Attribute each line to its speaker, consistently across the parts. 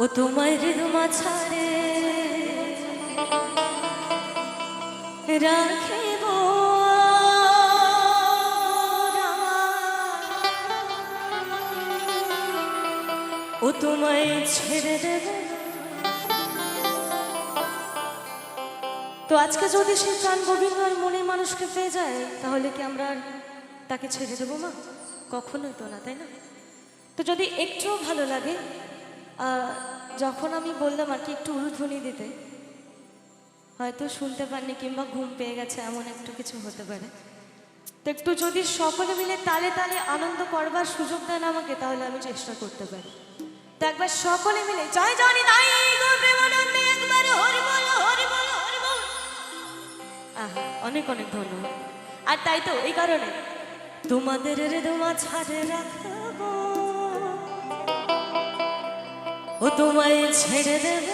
Speaker 1: ও তোমায় হৃদমা ছাড়ে রাখিব ও তোমায় ছেড়ে দেব। তো আজকে যদি সেই প্রাণ গোবিন্দ আর মনে মানুষকে পেয়ে যায় তাহলে কি আমরা তাকে ছেড়ে দেবো মা? কখনোই তো না, তাই না? তো যদি একটুও ভালো লাগে, যখন আমি বললাম আর কি একটু উলুধ্বনি দিতে, হয়তো শুনতে পাননি কিংবা ঘুম পেয়ে গেছে, এমন একটু কিছু হতে পারে। তো একটু যদি সকলে মিলে তালে তালে আনন্দ করবার সুযোগ দেন আমাকে, তাহলে আমি চেষ্টা করতে পারি। তো একবার সকলে মিলে জয় জয় তাই গো প্রেমানন্দে একবার হরি বল হরি বল হরি বল। আহা, অনেক অনেক ধন্যবাদ। আর তাই তো এই কারণে তোমাদের হৃদয় ছাড়ে রাখবো ও তোমায় ছেড়ে দেব।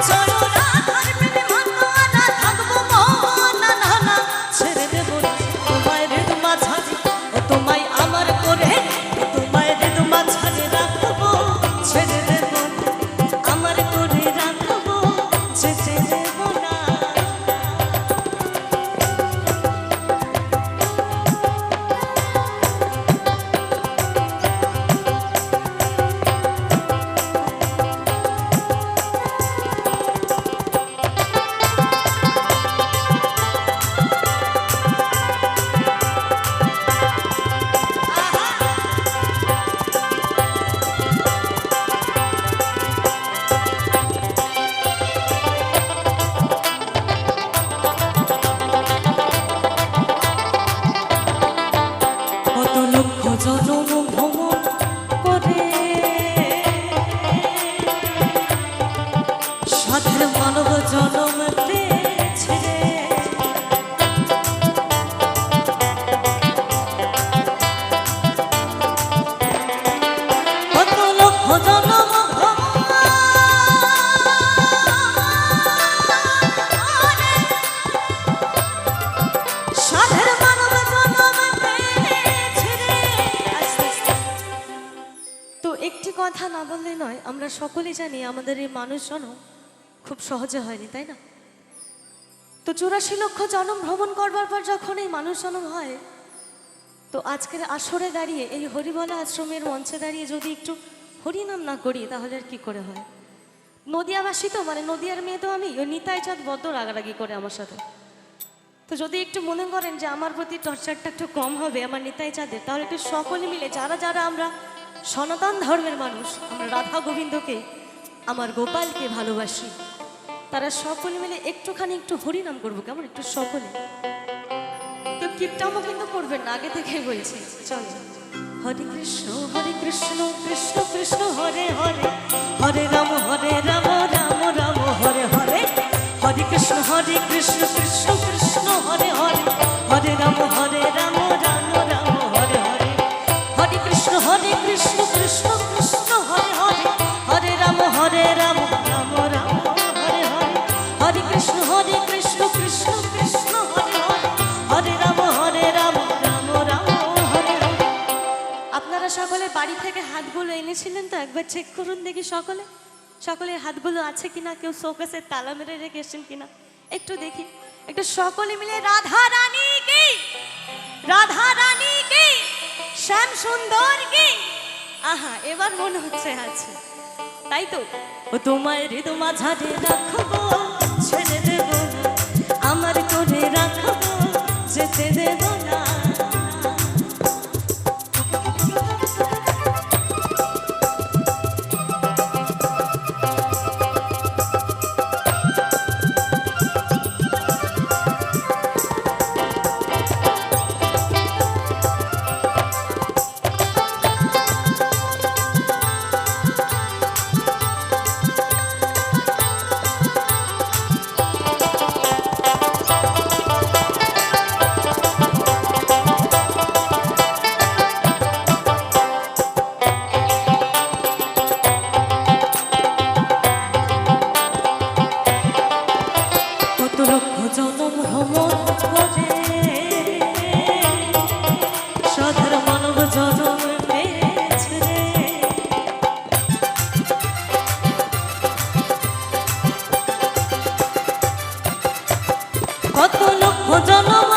Speaker 2: চলো রাধার প্রেমে মাতোয়ারা
Speaker 1: কথা না বললে নয়, আমরা সকলেই জানি আমাদের এই মানুষ জন্ম খুব সহজে হয়নি, তাই না? তো 84 লক্ষ জন্ম ভ্রমণ করবার পর যখন এই মানুষ জন্ম হয়, তো আজকের আসরে দাঁড়িয়ে এই হরিবলা আশ্রমের মঞ্চে দাঁড়িয়ে যদি একটু হরিনাম না করি তাহলে আর কি করে হয়? নদিয়াবাসী তো, মানে নদিয়ার মেয়ে তো আমি, ওই নিতাই চাঁদ বড্ড রাগারাগি করে আমার সাথে। তো যদি একটু মনে করেন যে আমার প্রতি টর্চারটা একটু কম হবে আমার নিতাই চাঁদের, তাহলে একটু সকলে মিলে যারা যারা আমরা সনাতন ধর্মের মানুষ, আমরা রাধা গোবিন্দকে, আমার গোপালকে ভালোবাসি, তারা সকলে মিলে একটুখানি একটু হরিনাম করবো, কেমন? একটু সকলে কেউ কিপটামও কিন্তু করবেন না, আগে থেকেই বলছি। চলো, হরে কৃষ্ণ কৃষ্ণ কৃষ্ণ হরে হরে, হরে রাম রাম রাম হরে হরে, হরে কৃষ্ণ কৃষ্ণ কৃষ্ণ হরে হরে, হরে রাম রাম রাম হরে হরে, হরে কৃষ্ণ কৃষ্ণ কৃষ্ণ হরে হরে, হরে রাম রাম রাম হরে হরে, হরে কৃষ্ণ কৃষ্ণ কৃষ্ণ হরে হরে, হরে রাম রাম রাম হরে হরে। আপনারা সকলে বাড়ি থেকে হাতগুলো এনেছিলেন তো? একবার চেক করুন দেখি সকলে, সকলের হাতগুলো আছে কিনা, কেউ শোকেসে তালা মেরে রেখে এসেছেন কিনা একটু দেখি। একটু সকলে মিলে রাধা রানী কি, রাধা রানী কি, শ্যাম সুন্দর কি। আহা, এবার মনে হচ্ছে আছে, তাই তো? ও তোমায় হৃদয় মাঝারে রাখবো, ছেড়ে দেব না, আমার করে রাখবো, যেতে দেব না। কত লক্ষ জনম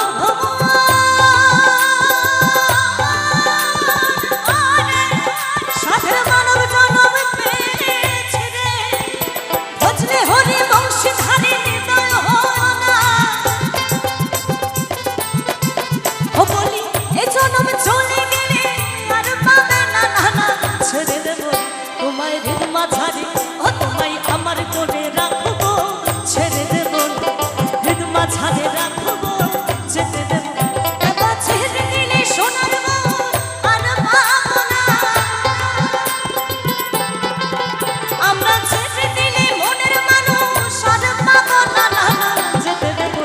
Speaker 1: সাধের মানব জনম পেয়েছে রে, ভজলে হরি বংশী ধারে হৃদয় না। ও বলি এ জনম চলে গেলে আর পাবে না, না না ছেড়ে দেব তোমায় হৃদ মাঝারে, ও তোমায় আমার করে রাখবো, ছেড়ে দেব হৃদ মাঝারে রাখবো, যেতে দেব। এবার ছেড়ে দিলে সোনার আর পাবো না, আমরা ছেড়ে দিলে মনের মানুষ আর পাবো না, না না যেতে দেব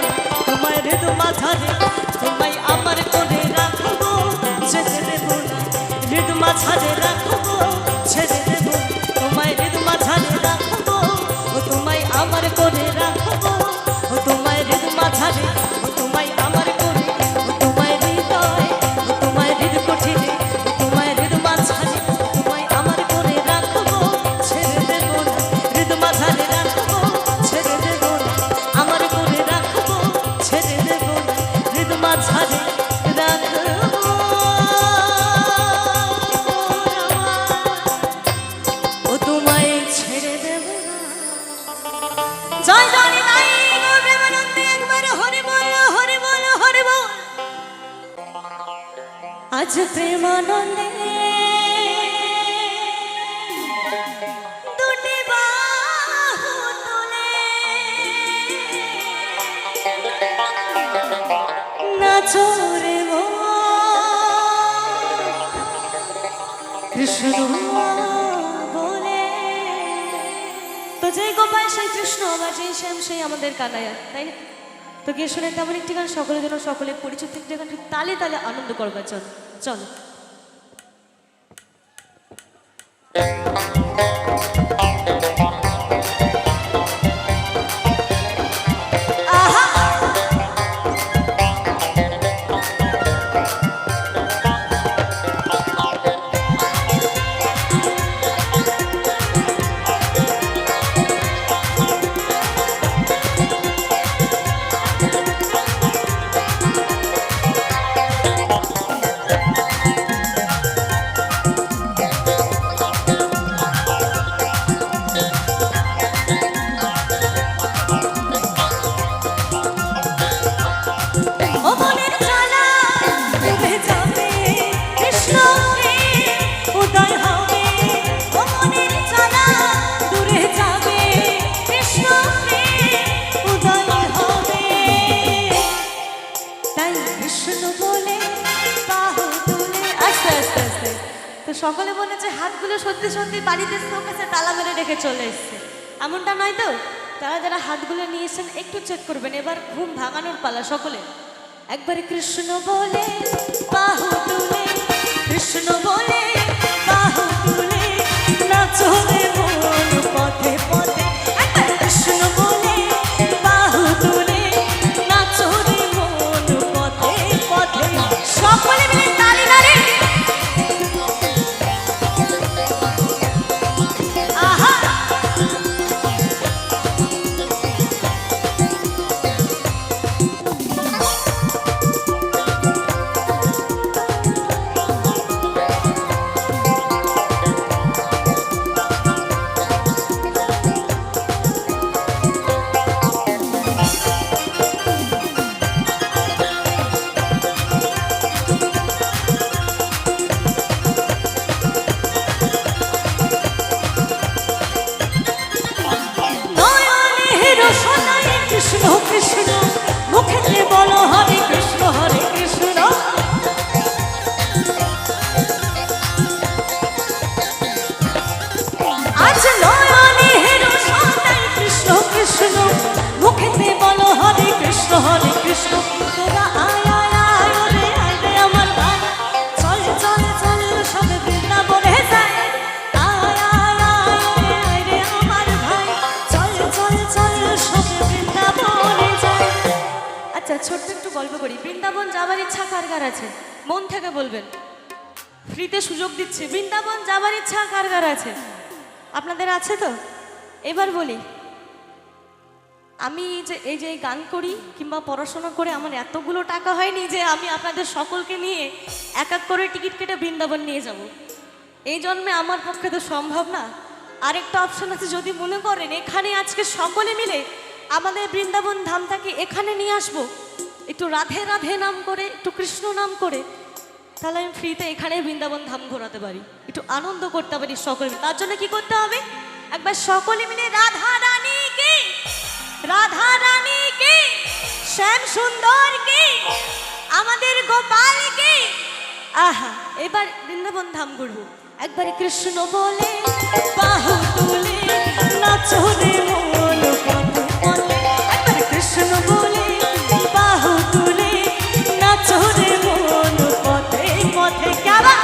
Speaker 1: তোমায় হৃদ মাঝারে, তোমায় আমার করে রাখবো, যেতে দেব হৃদ মাঝারে রাখবো, ছেড়ে দেব তোমায় হৃদ মাঝারে রাখবো, ও তোমায় আমার করে রাখবো, ও তোমায় হৃদ মাঝারে, ও তোমায় আমার করে, ও তোমায় হৃদয়, ও তোমায় হৃদ কঠিনে, ও তোমায় হৃদ মাঝারে, তোমায় আমার করে রাখবো, ছেড়ে দেব না হৃদ মাঝারে রাখবো, ছেড়ে দেব না আমার করে রাখবো, ছেড়ে দেব না হৃদ মাঝারে রাখবো। ও তোমায় ছেড়ে দেব না। জয় জয় নিতাই গৌর প্রেমানন্দে, একবার হরি বল হরি বল হরি বল। আজ প্রেমানন্দে দুটি বাহু তুলে নাচো রে মন, কৃষ্ণ বলে। তো যেই গোপাল সেই কৃষ্ণ, আবার যেই শ্যাম সেই আমাদের কানাইয়া, তাই না? তো গিয়ে শুনে তেমন একটি গান সকলের জন্য, সকলের পরিচিত একটি গান তালে তালে আনন্দ করবার জন্য। চলো। সকলে বলেছে হাতগুলো সত্যি সত্যি বাড়িতে শোকেসে তালা মেরে রেখে চলে এসছে, এমনটা নয় তো? তারা যারা হাতগুলো নিয়ে এসেছেন একটু চেক করবেন, এবার ঘুম ভাঙানোর পালা সকলে। একবারে কৃষ্ণ বলে বাহু তুলে, কৃষ্ণ বলে বাহু তুলে নাচো রে মন পথে পথে। একবার কৃষ্ণ বলে বাহু তুলে নাচো রে মন পথে পথে। সকলে মিলে তালি তালি। আহা কৃষ্ণ কৃষ্ণ মুখেতে বলো হরে কৃষ্ণ হরে কৃষ্ণ। আজ নয়নে হেরো সদাই কৃষ্ণ কৃষ্ণ মুখেতে বলো হরে কৃষ্ণ হরে কৃষ্ণ। তোরা আয় আয় আয় রে আয় রে আমার ভাই, চল চল চল সবে বৃন্দাবনে যায়। আয় আয় আয় রে আয় রে আমার ভাই, চল চল চল সবে বৃন্দাবনে যায়। আচ্ছা ছোট্ট একটু গল্প করি। বৃন্দাবন যাবার ইচ্ছা কার কার আছে? মন থেকে বলবেন, ফ্রিতে সুযোগ দিচ্ছে। বৃন্দাবন যাবার ইচ্ছা কার কার আছে? আপনাদের আছে তো? এবার বলি, আমি যে এই যে গান করি কিংবা পড়াশোনা করে আমার এতগুলো টাকা হয়নি যে আমি আপনাদের সকলকে নিয়ে এক এক করে টিকিট কেটে বৃন্দাবন নিয়ে যাব। এই জন্মে আমার পক্ষে তো সম্ভব না। আরেকটা অপশন আছে, যদি মনে করেন এখানে আজকে সকলে মিলে আমাদের বৃন্দাবন ধামটাকে এখানে নিয়ে আসবো, একটু রাধে রাধে নাম করে, একটু কৃষ্ণ নাম করে, তাহলে আমি ফ্রিতে এখানে বৃন্দাবন ধাম ঘোরাতে পারি, একটু আনন্দ করতে পারি সকলে। তার জন্য কি করতে হবে? একবার সকলে মিলে রাধা রানী কি, রাধা রানী কি, শ্যাম সুন্দর কি, আমাদের গোপাল কি। আহা, এবার বৃন্দাবন ধাম ঘুরবো। একবারে কৃষ্ণ বলে বাহু তুলে নাচো রে মন পথে পথে। একবারে কৃষ্ণ বলে বাহু তুলে নাচো রে মন পথে পথে। কেবা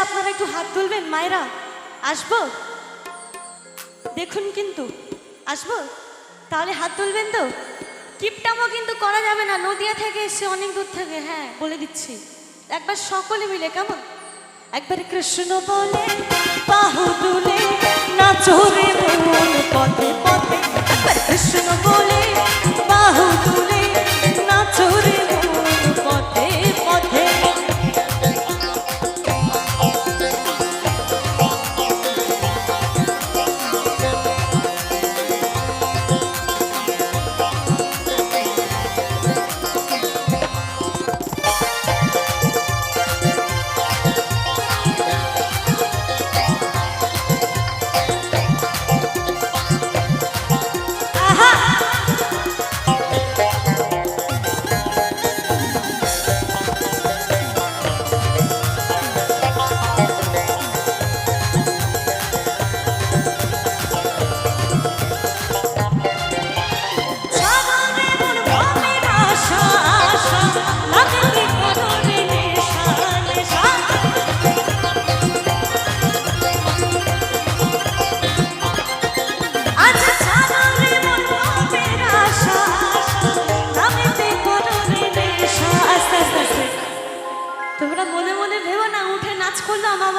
Speaker 1: আপনারা একটু হাত তুলবেন মায়েরা। আসবো দেখুন, কিন্তু আসবো, তাহলে হাত তুলবেন তো। কিপটামো কিন্তু করা যাবে না, নদিয়া থেকে এসে অনেক দূর থেকে, হ্যাঁ বলে দিচ্ছি। একবার সকলে মিলে, কেমন? একবারে কৃষ্ণ বলে বাহু তুলে নাচো রে মন পথে পথে। একবার কৃষ্ণ বলে বাহু তুলে নাচো রে মন পথে পথে।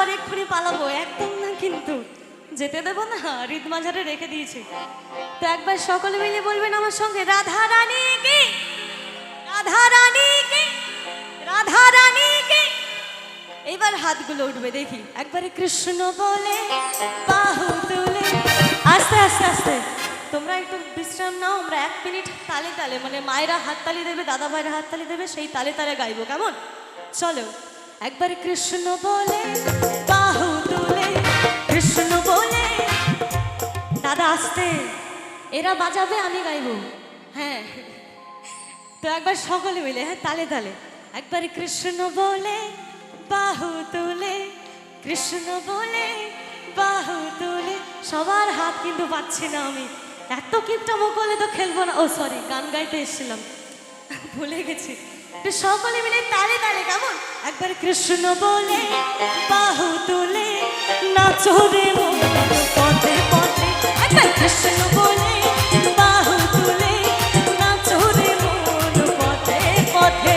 Speaker 1: আবার এক্ষুনি পালাবো, একদম না কিন্তু, যেতে দেবো না, হৃদ মাঝারে রেখে দিয়েছি। তো একবার সকলে মিলে বলবেন আমার সঙ্গে, রাধা রানী কি, রাধা রানী কি, রাধা রানী কি। এবার হাতগুলো উঠবে দেখি, একবারে কৃষ্ণ বলে বাহু তুলে। আস্তে আস্তে আস্তে তোমরা একটু বিশ্রাম নাও, আমরা 1 মিনিট তালে তালে, মানে মায়েরা হাততালি দেবে, দাদা ভাইরা হাততালি দেবে, সেই তালে তালে গাইবো, কেমন? চলো একবারে কৃষ্ণ বলে বাহু তুলে, কৃষ্ণ বলে। দাদা আস্তে, এরা বাজাবে আমি গাইবো, হ্যাঁ। তো একবার সকলে মিলে, হ্যাঁ, তালে তালে, একবারে কৃষ্ণ বলে বাহু তুলে, কৃষ্ণ বলে বাহু তুলে। সবার হাত কিন্তু পাচ্ছি না আমি, এত কিপটা মোকলে তো খেলবো না। ও সরি, গান গাইতে এসেছিলাম, ভুলে গেছি। তো সকলে মিলে তালে তালে, কেমন? একবার কৃষ্ণ বলে বাহু তুলে, নাচো রে মন পথে পথে। একবার কৃষ্ণ বলে বাহু তুলে, নাচো রে মন পথে পথে।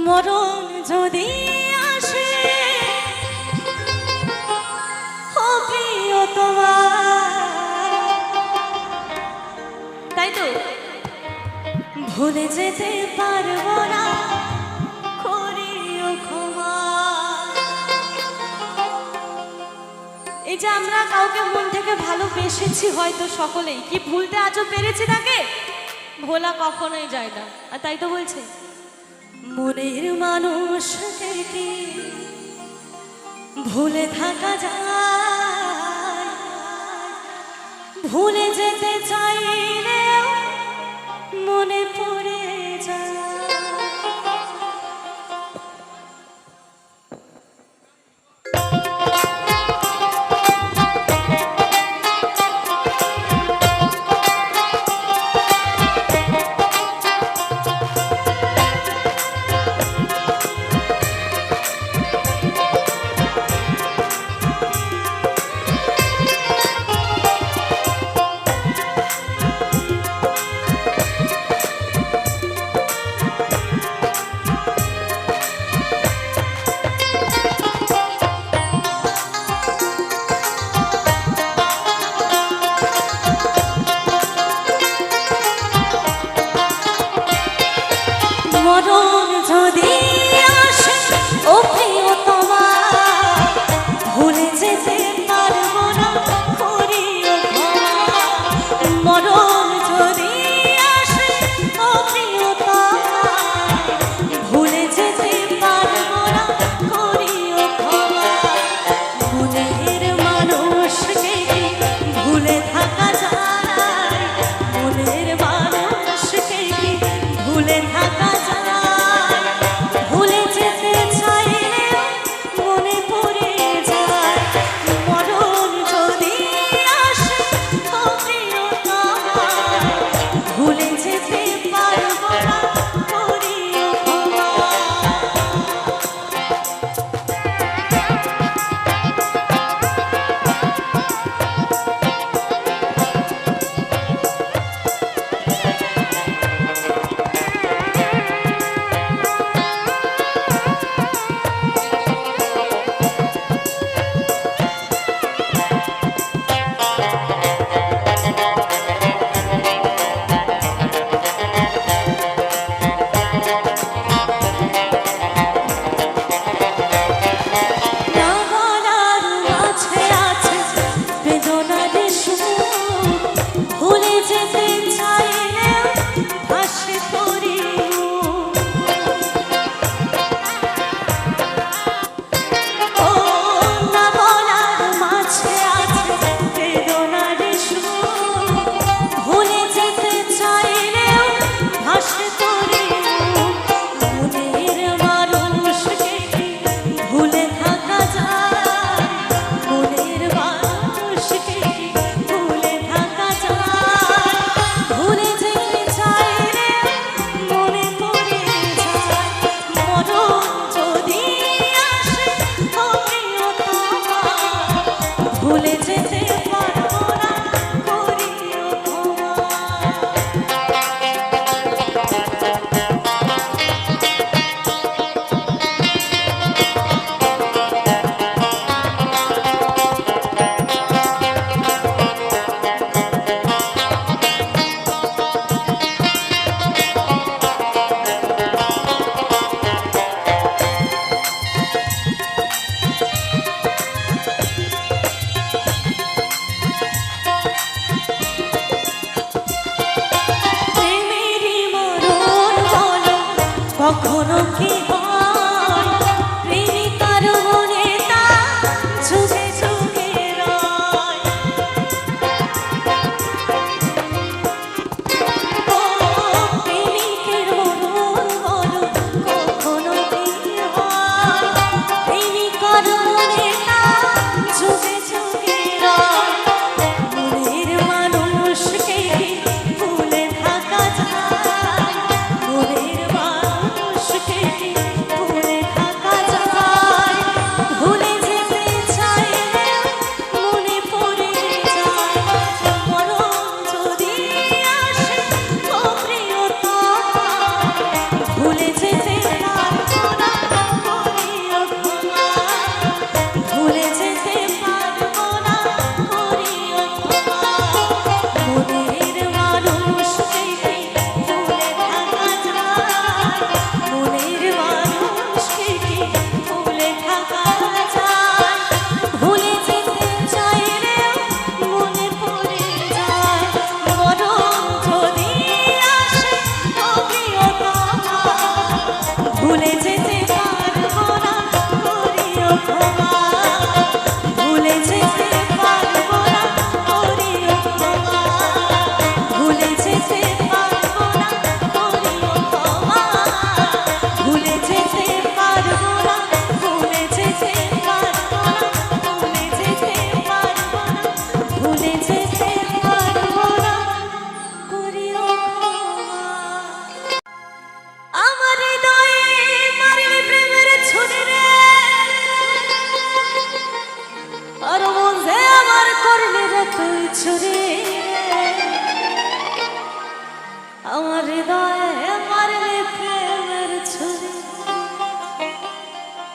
Speaker 1: মরণ যদি আসে ও প্রিয় তোমার, তাই তো ভুলে যেতে পারবো না, করিও ক্ষমা। এই যে আমরা কাউকে মন থেকে ভালোবেসেছি হয়তো সকলেই, কি ভুলতে আজও পেরেছি তাকে? ভোলা কখনোই যায় না। আর তাই তো বলছে, মনের মানুষকে কি ভুলে থাকা যায়? ভুলে যেতে চাইলেও মনে পড়ে যায়।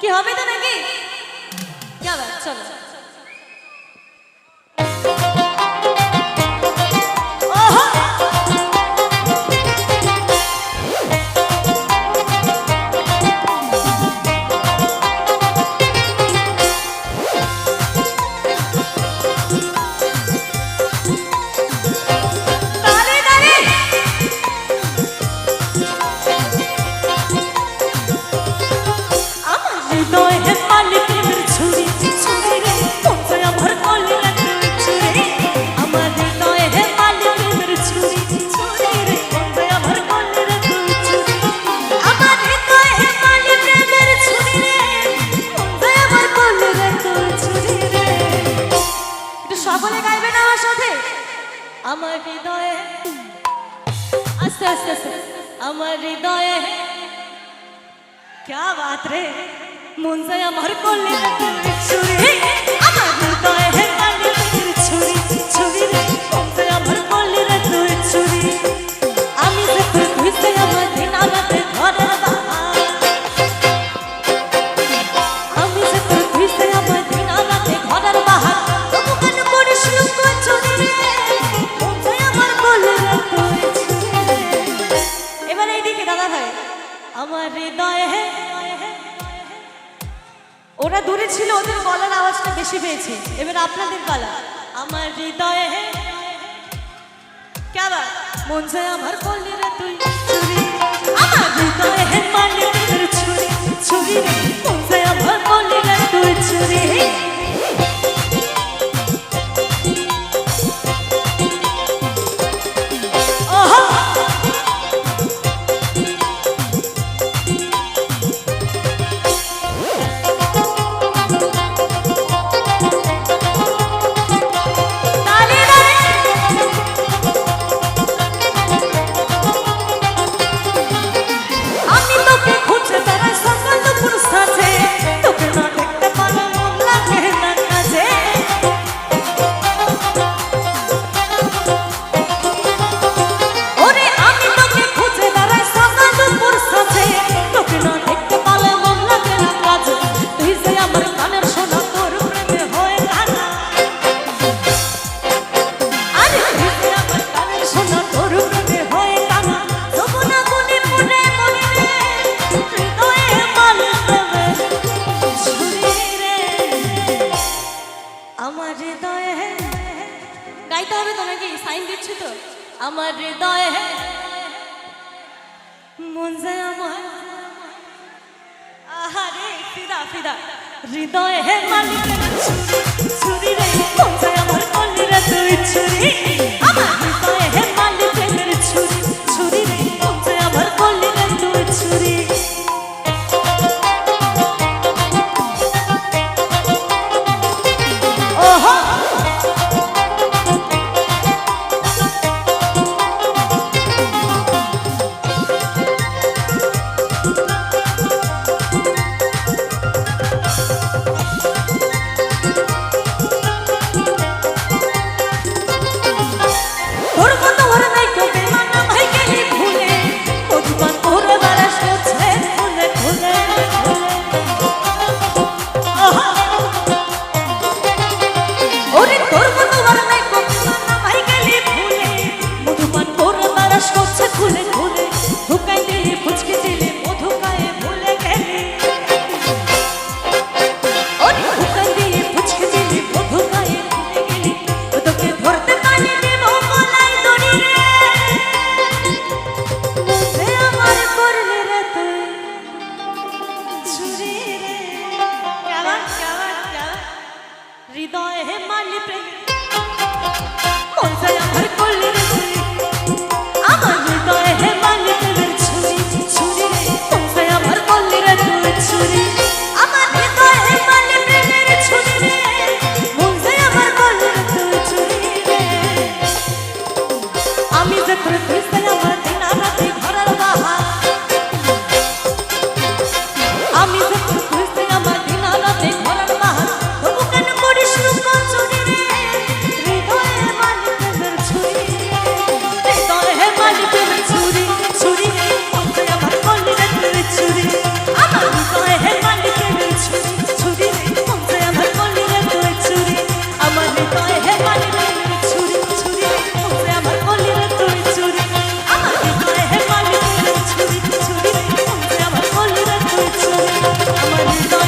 Speaker 1: কি হবে তো নাকি? কি হবে? চলো আমার হৃদয়ে আস্তে আস্তে আস্তে আমার হৃদয়ে क्या बात रे মন যায় আমার করলে ছুরি আমার হৃদয়ে কালি ছুরি ছুরি রে মন যায় আমার করলে তুই ছুরি আমি যে তুই তুইতে আমার দিন আমাতে ঘরের বাহার আমি যে তুই তুইতে আমার দিন আমাতে ঘরের বাহার তবু কেন করিস লোক ছুরি রে আমার হৃদয়ে ওরা দূরে ছিল ওদের গলার আওয়াজটা বেশি পেয়েছে এবার আপনাদের গলা আমার হৃদয়ে কেবা মন যায় আমার করলি রে তুই ছুরি আমার হৃদয়ে মারলি তোর ছুরি ছুরি রে মন যায় আমার করলি রে তুই ছুরি গাইতে হবে তো নাকি সাইন দিচ্ছি তো আমার হৃদয়ে মন যায় আমার আহারে ফিদা ফিদা হৃদয়ে মালিক ছুরি রে মন যায় আমার করলি রে তুই ছুরি আমার হৃদয়ে মালিক ছুরি ছুরি রে মন যায় আমার করলি রে তুই ছুরি হৃদয়ে মালি প্রেম মন যায় আমার করলি রে তুই আমার হৃদয়ে মালি প্রেমের ছুরি ছুরি রে মন যায় আমার করলি রে তুই ছুরি আমার হৃদয়ে মালি প্রেমের ছুরি রে মন যায় আমার করলি রে তুই ছুরি রে আমি যে তোর তুই আমার দিন রাতে ঘরের বাহার আমি যে তোর তুই আমার দিন রাতে ঘরের বাহার তবু কেন করিস লোক ছুরি রে হৃদয়ে মালি প্রেমের ছুরি আমার